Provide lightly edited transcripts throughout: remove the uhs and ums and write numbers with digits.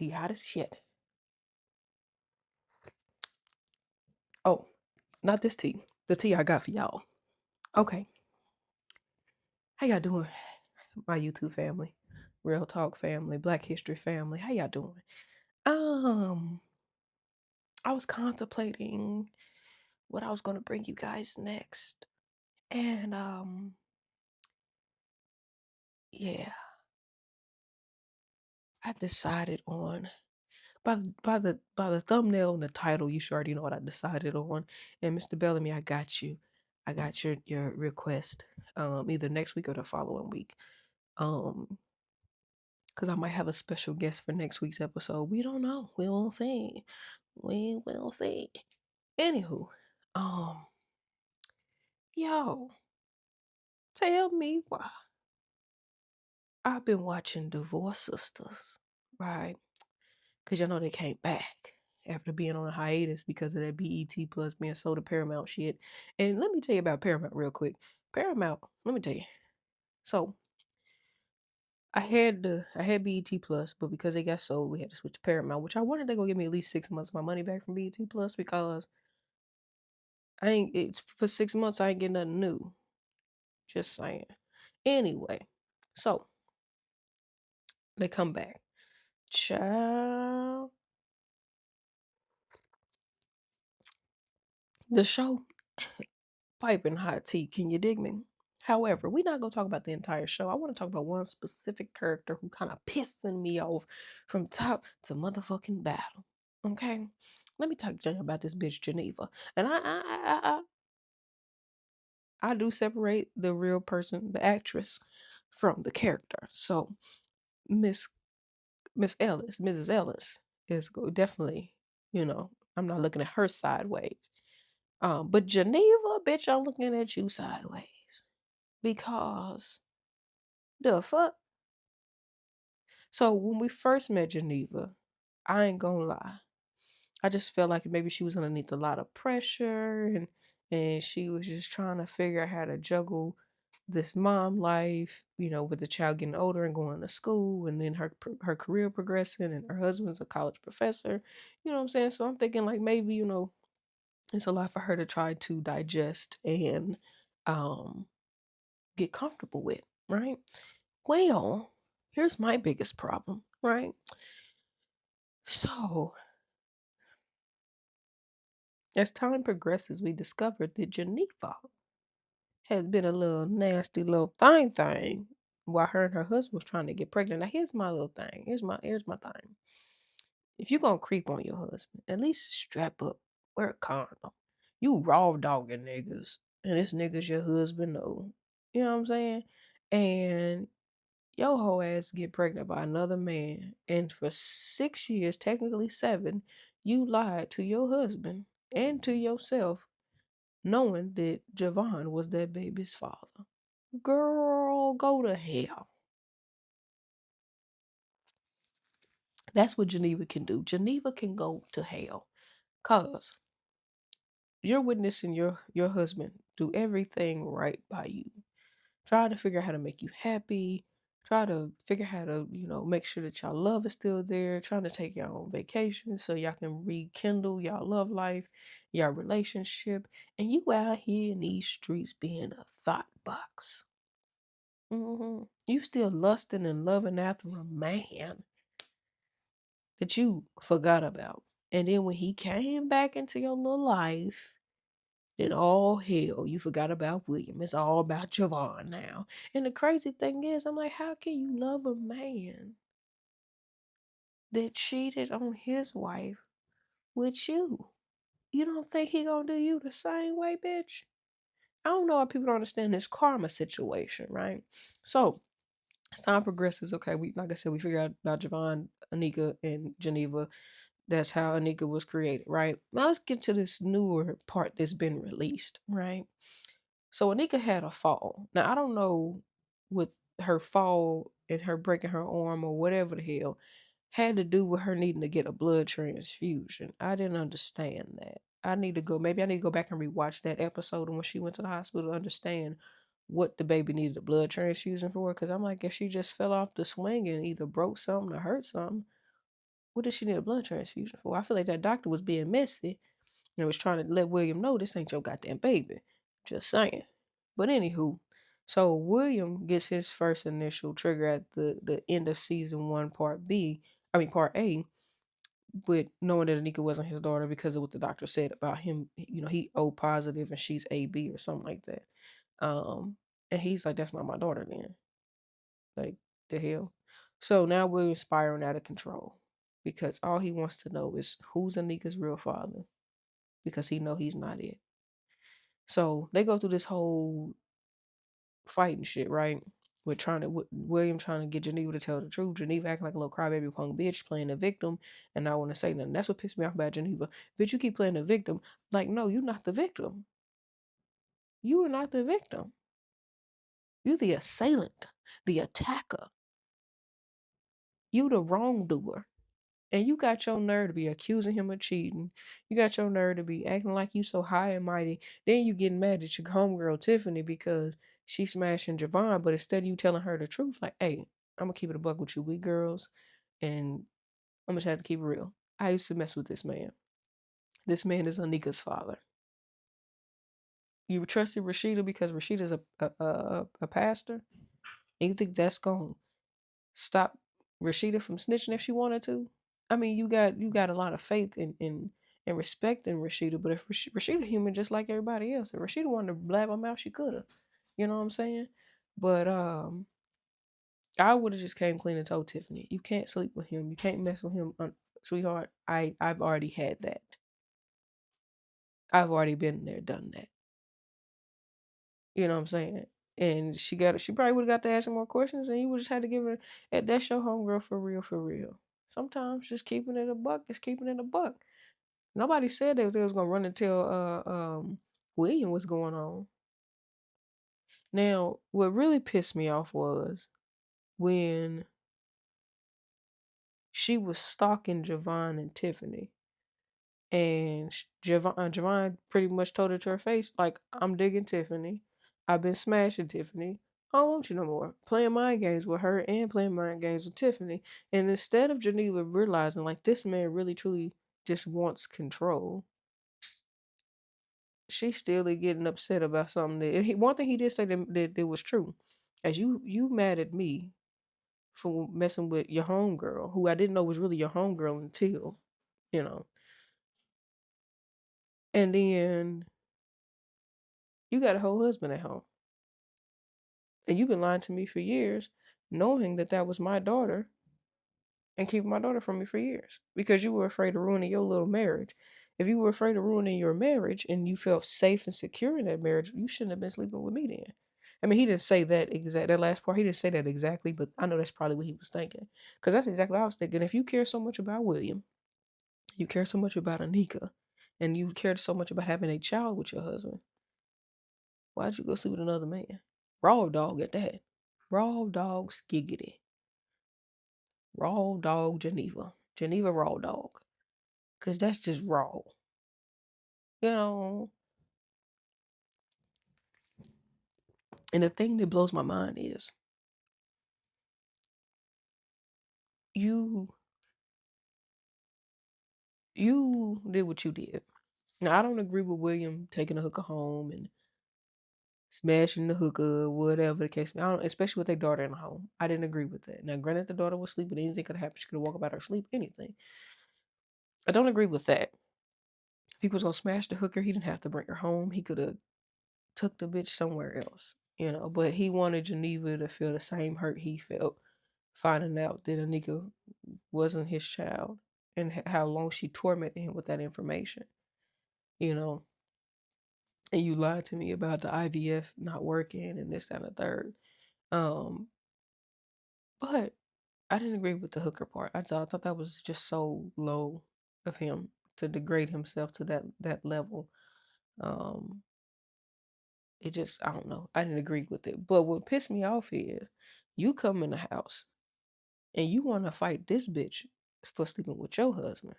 tea hot as shit. Oh, not this tea. The tea I got for y'all. Okay. How y'all doing? My YouTube family, Real Talk family, Black History family. How y'all doing? Um, I was contemplating what I was gonna bring you guys next. And yeah, I decided on by the thumbnail and the title, you should already know what I decided on. And Mr. Bellamy, I got you. I got your request. Either next week or the following week. Um, because I might have a special guest for next week's episode. We don't know. We will see. We will see. Anywho, um, yo, tell me why I've been watching Divorced Sistas, right? Because y'all know they came back after being on a hiatus because of that BET Plus being sold to Paramount shit. And let me tell you about Paramount real quick. Paramount, let me tell you. So I had BET Plus, but because they got sold, we had to switch to Paramount, which I wanted to go give me at least 6 months of my money back from BET Plus because it's for 6 months I ain't getting nothing new. Just saying. Anyway, so they come back. Child. The show piping hot tea. Can you dig me? However, we're not gonna talk about the entire show. I want to talk about one specific character who kind of pissing me off from top to motherfucking bottom. Okay, let me talk to you about this bitch Geneva, and I do separate the real person, the actress, from the character. So Miss Miss Ellis, Mrs. Ellis definitely, I'm not looking at her sideways. But Geneva, bitch, I'm looking at you sideways because the fuck. So when we first met Geneva, I ain't gonna lie, I just felt like maybe she was underneath a lot of pressure and she was just trying to figure out how to juggle this mom life, with the child getting older and going to school, and then her career progressing, and her husband's a college professor. You know what I'm saying? So I'm thinking like maybe it's a lot for her to try to digest and um get comfortable with, right? Well, here's my biggest problem, right? So as time progresses, we discovered that Geneva has been a little nasty little thing while her and her husband was trying to get pregnant. Now here's my little thing. Here's my thing. If you're gonna creep on your husband, at least strap up, wear a condom. You raw dogging niggas, and this nigga's your husband, no. You know what I'm saying? And your whole ass get pregnant by another man, and for 6 years, technically 7, you lied to your husband and to yourself, knowing that Javon was that baby's father. Girl, go to hell. That's what Geneva can do. Geneva can go to hell. Cause you're witnessing your husband do everything right by you. Try to figure out how to make you happy. Try to figure out how to, make sure that y'all love is still there. Trying to take y'all on vacation so y'all can rekindle y'all love life, y'all relationship. And you out here in these streets being a thought box. You still lusting and loving after a man that you forgot about. And then when he came back into your little life, then all hell, you forgot about William. It's all about Javon now. And the crazy thing is, I'm like, how can you love a man that cheated on his wife with you? You don't think he gonna do you the same way, bitch? I don't know why people don't understand this karma situation, right? So as time progresses, okay, we like I said, we figure out about Javon, Anika, and Geneva. That's how Anika was created, right? Now let's get to this newer part that's been released, right? So Anika had a fall. Now I don't know with her fall and her breaking her arm or whatever the hell had to do with her needing to get a blood transfusion. I didn't understand that. Maybe I need to go back and rewatch that episode and when she went to the hospital to understand what the baby needed a blood transfusion for. Cause I'm like, if she just fell off the swing and either broke something or hurt something, What did she need a blood transfusion for? I feel like that doctor was being messy and was trying to let William know this ain't your goddamn baby. Just saying. But anywho, so William gets his first initial trigger at the end of season one, part B. I mean part A, with knowing that Anika wasn't his daughter because of what the doctor said about him. You know, he O positive and she's AB or something like that. And he's like, that's not my daughter then. Like the hell. So now we're spiraling out of control because all he wants to know is who's Anika's real father because he know he's not it. So they go through this whole fighting shit, right? With trying to William trying to get Geneva to tell the truth. Geneva acting like a little crybaby punk bitch playing the victim, and I want to say nothing. That's what pissed me off about Geneva. Bitch, you keep playing the victim. Like, no, you're not the victim. You are not the victim. You're the assailant, the attacker. You the wrongdoer. And you got your nerve to be accusing him of cheating. You got your nerve to be acting like you so high and mighty. Then you getting mad at your homegirl Tiffany because she smashing Javon, but instead of you telling her the truth, like, hey, I'm gonna keep it a buck with you, we girls, and I'm gonna have to keep it real. I used to mess with this man. This man is Anika's father. You trusted Rashida because Rashida's a pastor, and you think that's gonna stop Rashida from snitching if she wanted to? I mean, you got a lot of faith and respect in Rashida, but if Rashida human just like everybody else, if Rashida wanted to blab her mouth, she could have. You know what I'm saying? But I would have just came clean and told Tiffany, you can't sleep with him, you can't mess with him, sweetheart. I've already had that. I've already been there, done that. You know what I'm saying? And she probably would have got to ask more questions, and you would just had to give her that's your homegirl for real, for real. Sometimes just keeping it a buck is keeping it a buck. Nobody said that they was gonna run and tell William what's going on. Now, what really pissed me off was when she was stalking Javon and Tiffany, and Javon pretty much told her to her face, like, I'm digging Tiffany. I've been smashing Tiffany. I don't want you no more. Playing mind games with her and playing mind games with Tiffany. And instead of Geneva realizing, like, this man really truly just wants control, she's still getting upset about something that one thing he did say that was true. As you mad at me for messing with your homegirl, who I didn't know was really your homegirl until, you know. And then you got a whole husband at home. And you've been lying to me for years, knowing that that was my daughter and keeping my daughter from me for years because you were afraid of ruining your little marriage. If you were afraid of ruining your marriage and you felt safe and secure in that marriage, you shouldn't have been sleeping with me then. I mean, he didn't say that last part. He didn't say that exactly, but I know that's probably what he was thinking. Because that's exactly what I was thinking. If you care so much about William, you care so much about Anika, and you cared so much about having a child with your husband, why'd you go sleep with another man? Raw dog at that. Raw dog skiggity. Raw dog Geneva. Geneva raw dog. Because that's just raw. You know? And the thing that blows my mind is you you did what you did. Now I don't agree with William taking a hooker home and smashing the hooker, whatever the case. I don't, especially with their daughter in the home. I didn't agree with that. Now, granted, the daughter was sleeping, anything could have happened. She could have woke up out of her sleep, anything. I don't agree with that. If he was gonna smash the hooker, he didn't have to bring her home. He could have took the bitch somewhere else, you know. But he wanted Geneva to feel the same hurt he felt finding out that Anika wasn't his child and how long she tormented him with that information, you know. And you lied to me about the IVF not working and this, that, and the third. Um, but I didn't agree with the hooker part. I thought that was just so low of him to degrade himself to that level. Um, it just I don't know. I didn't agree with it. But what pissed me off is you come in the house and you want to fight this bitch for sleeping with your husband,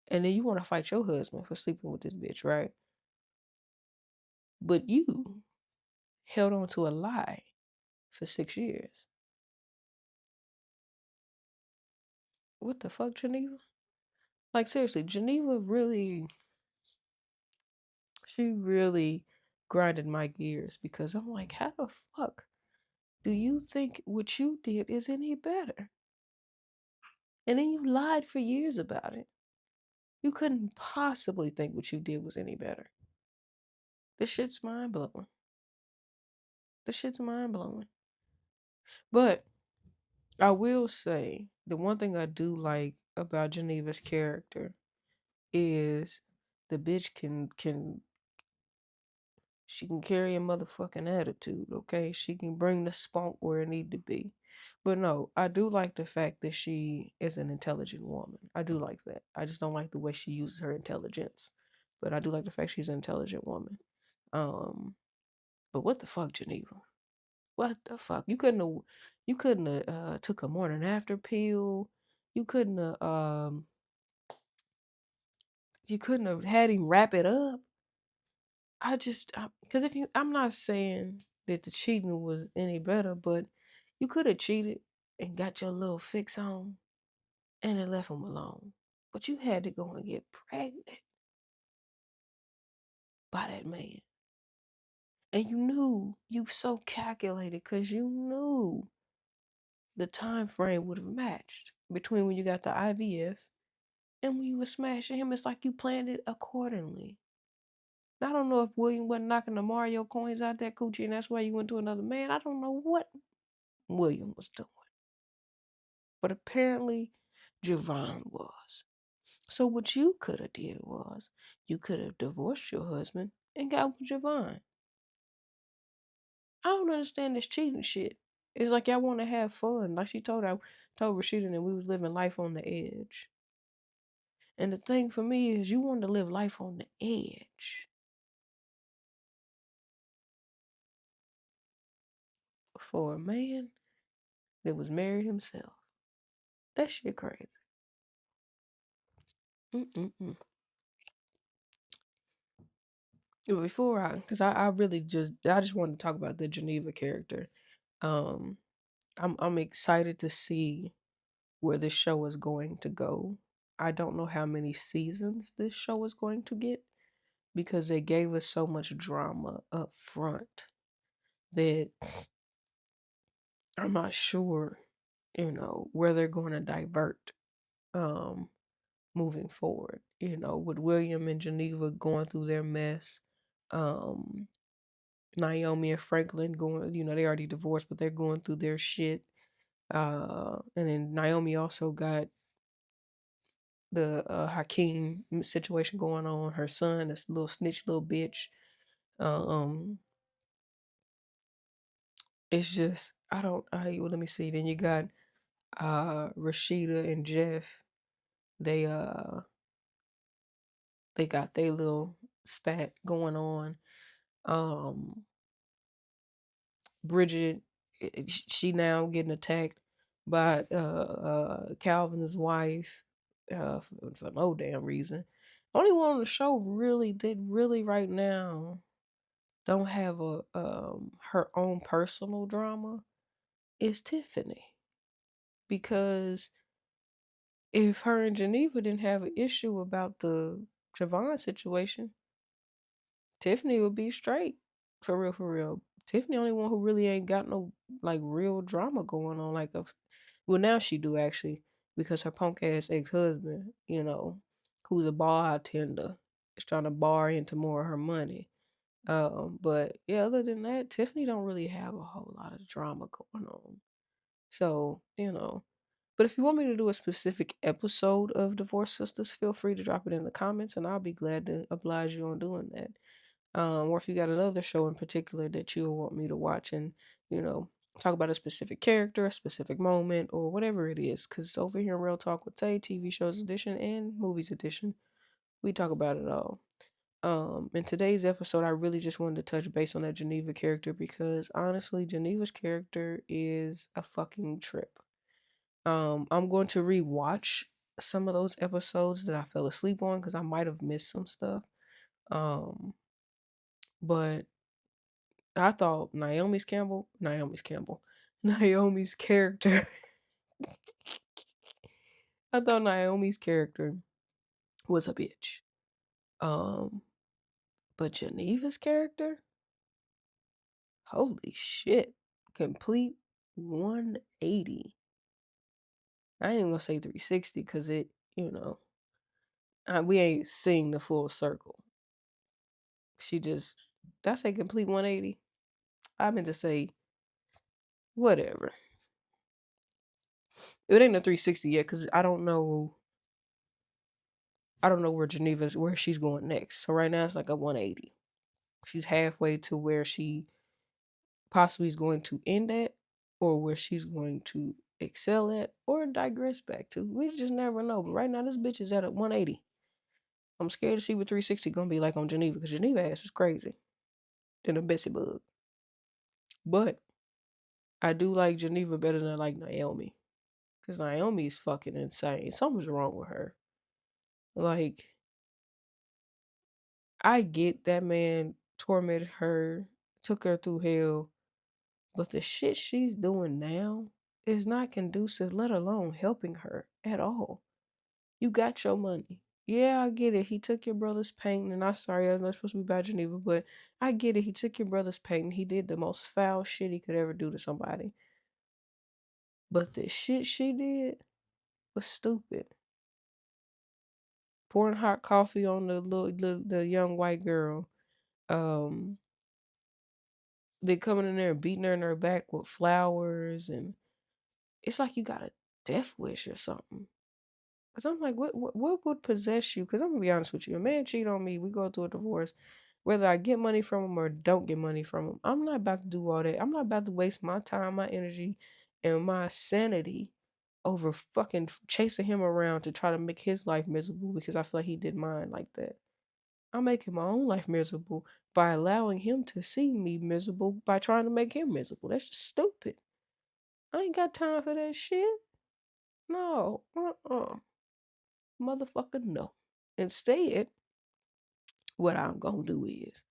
and then you want to fight your husband for sleeping with this bitch, right? But you held on to a lie for 6 years. what the fuck, Geneva? Like seriously, Geneva really, she really grinded my gears because I'm like, how the fuck do you think what you did is any better? And then you lied for years about it. You couldn't possibly think what you did was any better. This shit's mind blowing. This shit's mind blowing. But I will say the one thing I do like about Geneva's character is the bitch can she can carry a motherfucking attitude, okay? She can bring the spunk where it need to be. But no, I do like the fact that she is an intelligent woman. I do like that. I just don't like the way she uses her intelligence. But I do like the fact she's an intelligent woman. Um, but what the fuck, Geneva? What the fuck? You couldn't have took a morning after pill. You couldn't have you couldn't have had him wrap it up. Because if you, I'm not saying that the cheating was any better, but you could have cheated and got your little fix on and then left him alone. But you had to go and get pregnant by that man. And you knew, you so calculated because you knew the time frame would have matched between when you got the IVF and when you were smashing him. It's like you planned it accordingly. I don't know if William wasn't knocking the Mario coins out that coochie and that's why you went to another man. I don't know what William was doing. But apparently Javon was. So what you could have did was you could have divorced your husband and got with Javon. I don't understand this cheating shit. It's like y'all want to have fun. Like she told Rashida that we was living life on the edge. And the thing for me is you want to live life on the edge for a man that was married himself. That shit crazy. Mm-mm-mm. Before because I really I just wanted to talk about the Geneva character. Um, I'm excited to see where this show is going to go. I don't know how many seasons this show is going to get because they gave us so much drama up front that I'm not sure, where they're going to divert um moving forward. With William and Geneva going through their mess, um Naomi and Franklin going, they already divorced, but they're going through their shit. And then Naomi also got the Hakeem situation going on. Her son, this little snitch, little bitch. Um, it's just well, let me see. Then you got Rashida and Jeff. They uh they got their little spat going on. Um, Bridget, she now getting attacked by Calvin's wife for no damn reason. Only one on the show really right now don't have a her own personal drama is Tiffany. Because if her and Geneva didn't have an issue about the Javon situation, Tiffany would be straight. For real, for real. Tiffany only one who really ain't got no like real drama going on. Well, now she do actually, because her punk ass ex husband, who's a bar tender, is trying to bar into more of her money. But yeah, other than that, Tiffany don't really have a whole lot of drama going on. So, But if you want me to do a specific episode of Divorced Sistas, feel free to drop it in the comments and I'll be glad to oblige you on doing that. Or if you got another show in particular that you want me to watch and, you know, talk about a specific character, a specific moment, or whatever it is. Because over here in Real Talk with Tay, TV shows edition and movies edition, we talk about it all. In today's episode, I really just wanted to touch base on that Geneva character because honestly, Geneva's character is a fucking trip. I'm going to rewatch some of those episodes that I fell asleep on because I might have missed some stuff. Um, but I thought Naomi's character I thought Naomi's character was a bitch. Um, but Geneva's character, holy shit, complete 180. I ain't even gonna say 360 because it, you know, we ain't seeing the full circle. She just, did I say complete 180? I meant to say whatever. It ain't a 360 yet because I don't know. I don't know where she's going next. So right now it's like a 180. She's halfway to where she possibly is going to end at, or where she's going to excel at, or digress back to. We just never know. But right now this bitch is at a 180. I'm scared to see what 360 gonna be like on Geneva because Geneva ass is crazy than a Bessie bug. But I do like Geneva better than I like Naomi. Because Naomi is fucking insane. Something's wrong with her. Like, I get that man tormented her, took her through hell, but the shit she's doing now is not conducive, let alone helping her at all. You got your money. Yeah, I get it. He took your brother's painting, and I'm sorry, I'm not supposed to be bad, Geneva, but I get it. He took your brother's painting. He did the most foul shit he could ever do to somebody. But the shit she did was stupid. Pouring hot coffee on the young white girl. Um, they coming in there and beating her in her back with flowers, and it's like you got a death wish or something. Cause I'm like, what would possess you? Cause I'm gonna be honest with you, a man cheat on me, we go through a divorce, whether I get money from him or don't get money from him. I'm not about to do all that. I'm not about to waste my time, my energy, and my sanity over fucking chasing him around to try to make his life miserable because I feel like he did mine like that. I'm making my own life miserable by allowing him to see me miserable by trying to make him miserable. That's just stupid. I ain't got time for that shit. No. Motherfucker, no. Instead, what I'm gonna do is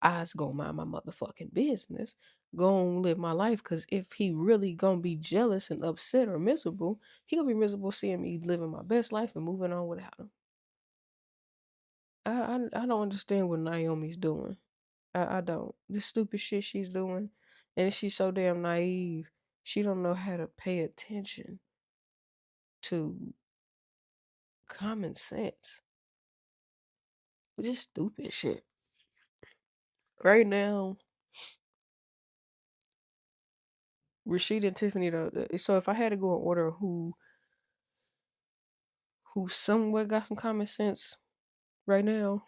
I's gonna mind my motherfucking business, go on live my life. Cause if he really gonna be jealous and upset or miserable, he gonna be miserable seeing me living my best life and moving on without him. I don't understand what Naomi's doing. I don't. This stupid shit she's doing, and she's so damn naive. She don't know how to pay attention to common sense. Just stupid shit. Right now, Rashida and Tiffany. So if I had to go in order, who somewhat got some common sense right now,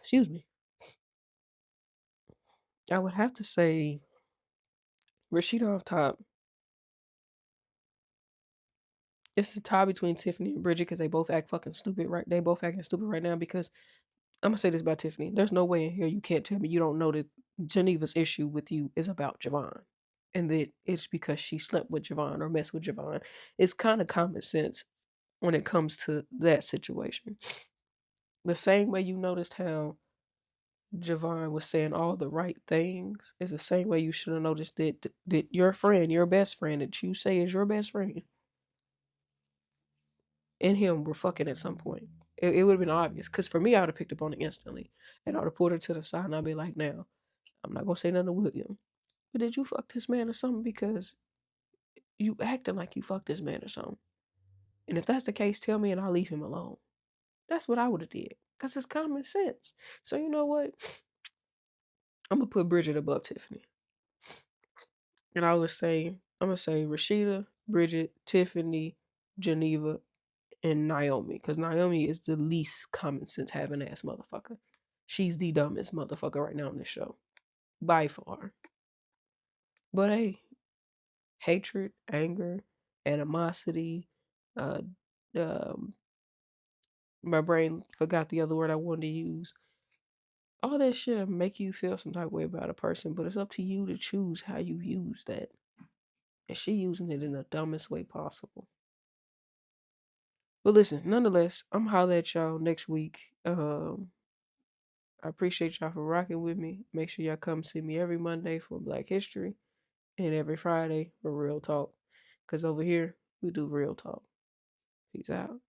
excuse me, I would have to say Rashida off top. It's a tie between Tiffany and Bridget because they both act fucking stupid. Right? They both acting stupid right now because I'm gonna say this about Tiffany. There's no way in here you can't tell me you don't know that Geneva's issue with you is about Javon, and that it's because she slept with Javon or messed with Javon. It's kind of common sense when it comes to that situation. The same way you noticed how Javon was saying all the right things is the same way you should have noticed that your friend, your best friend, that you say is your best friend, and him were fucking at some point. It would have been obvious. Because for me, I would have picked up on it instantly. And I would have pulled her to the side and I'd be like, now, I'm not going to say nothing to William. But did you fuck this man or something? Because you acting like you fucked this man or something. And if that's the case, tell me and I'll leave him alone. That's what I would have did. Because it's common sense. So you know what? I'm going to put Bridget above Tiffany. And I'm going to say Rashida, Bridget, Tiffany, Geneva, and Naomi, because Naomi is the least common sense having ass motherfucker. She's the dumbest motherfucker right now on this show, by far. But hey, hatred, anger, animosity, uh, um, my brain forgot the other word I wanted to use. All that shit will make you feel some type of way about a person, but it's up to you to choose how you use that. And she using it in the dumbest way possible. But listen, nonetheless, I'm holler at y'all next week. I appreciate y'all for rocking with me. Make sure y'all come see me every Monday for Black History and every Friday for Real Talk. Cause over here we do real talk. Peace out.